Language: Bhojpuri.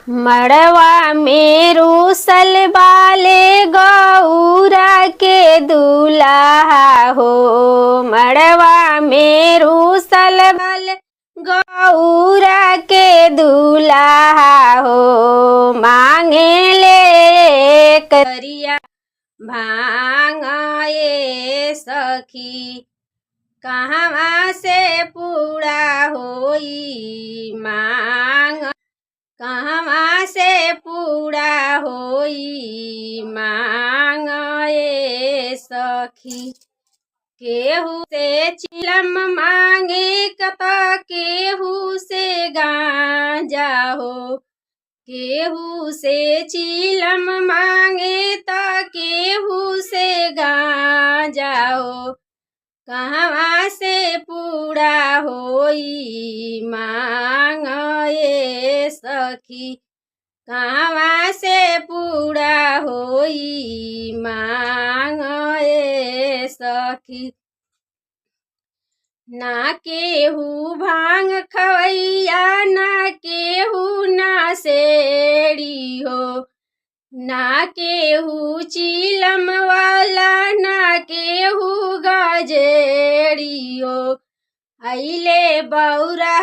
मड़वा में रूसल बाले गौरा के दूल्हा हो। मड़वा में रूसल बाले गौरा के दूल्हा हो। मांगे ले करिया भांग ये सखी, कहवा से पूरा होई मांग, कहवा से पूरा होई मांग ये सखी। केहू से चिलम मांगे कत केहू से गांजा हो। केहू से चिलम मांगे त केहू से गांजा हो। कहवा से पूरा होई मांग ये सखी, कहवा से पूरा होई मांग ये सखी। ना केहू भांग खवैया ना केहू नशेड़ी हो। ना केहू चिलम वाला ना केहू गजेड़ी हो। अइले बौरा